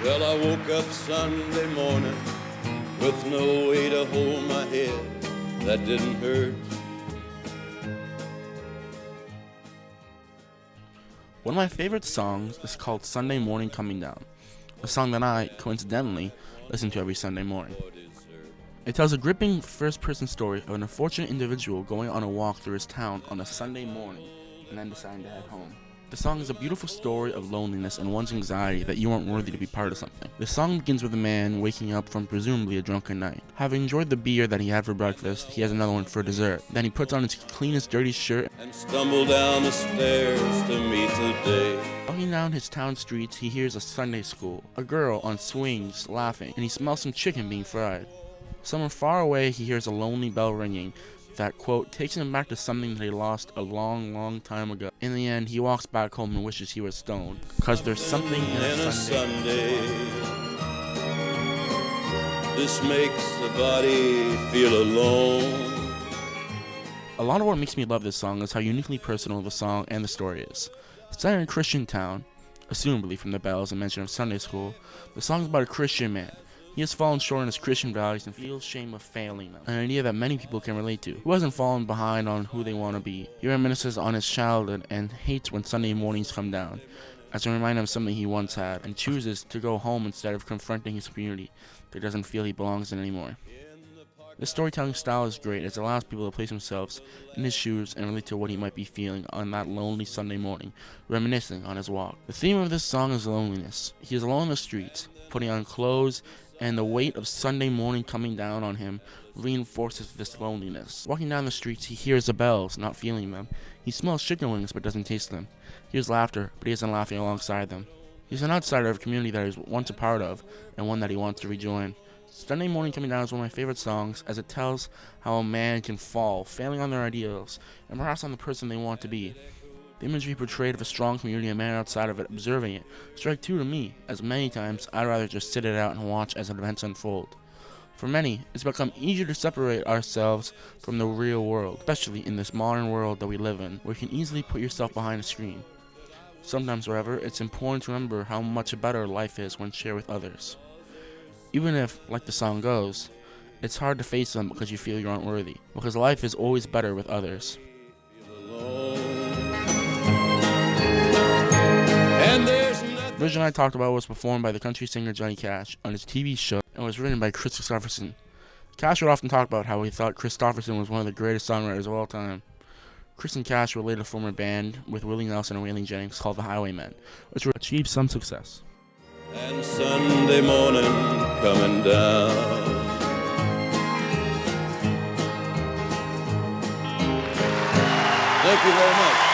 Well, I woke up Sunday morning with no way to hold my head that didn't hurt. One of my favorite songs is called Sunday Morning Coming Down, a song that I, coincidentally, listen to every Sunday morning. It tells a gripping first-person story of an unfortunate individual going on a walk through his town on a Sunday morning and then deciding to head home. The song is a beautiful story of loneliness and one's anxiety that you aren't worthy to be part of something. The song begins with a man waking up from presumably a drunken night. Having enjoyed the beer that he had for breakfast, he has another one for dessert. Then he puts on his cleanest, dirtiest shirt and stumble down the stairs to meet the day. Walking down his town streets, he hears a Sunday school, a girl on swings laughing, and he smells some chicken being fried. Somewhere far away, he hears a lonely bell ringing that, quote, takes him back to something that he lost a long, long time ago. In the end, he walks back home and wishes he was stoned, because there's something in a Sunday. This makes the body feel alone. A lot of what makes me love this song is how uniquely personal the song and the story is. Set in a Christian town, assumably from the bells and mention of Sunday school, the song is about a Christian man. He has fallen short in his Christian values and feels shame of failing them, an idea that many people can relate to. He hasn't fallen behind on who they want to be. He reminisces on his childhood and hates when Sunday mornings come down, as a reminder of something he once had, and chooses to go home instead of confronting his community that doesn't feel he belongs in anymore. This storytelling style is great as it allows people to place themselves in his shoes and relate to what he might be feeling on that lonely Sunday morning, reminiscing on his walk. The theme of this song is loneliness. He is alone in the streets, putting on clothes, and the weight of Sunday morning coming down on him reinforces this loneliness. Walking down the streets, he hears the bells, not feeling them. He smells chicken wings, but doesn't taste them. He hears laughter, but he isn't laughing alongside them. He's an outsider of a community that he was once a part of, and one that he wants to rejoin. Sunday Morning Coming Down is one of my favorite songs, as it tells how a man can fall, failing on their ideals, and perhaps on the person they want to be. The imagery portrayed of a strong community and man outside of it observing it strike true to me, as many times I'd rather just sit it out and watch as events unfold. For many, it's become easier to separate ourselves from the real world, especially in this modern world that we live in, where you can easily put yourself behind a screen. Sometimes, however, it's important to remember how much better life is when shared with others. Even if, like the song goes, it's hard to face them because you feel you aren't worthy, because life is always better with others. The version I talked about was performed by the country singer Johnny Cash on his TV show and was written by Kris Kristofferson. Cash would often talk about how he thought Kristofferson was one of the greatest songwriters of all time. Chris and Cash were later formed a band with Willie Nelson and Waylon Jennings called the Highwaymen, which achieved some success. And Sunday morning coming down. Thank you very much.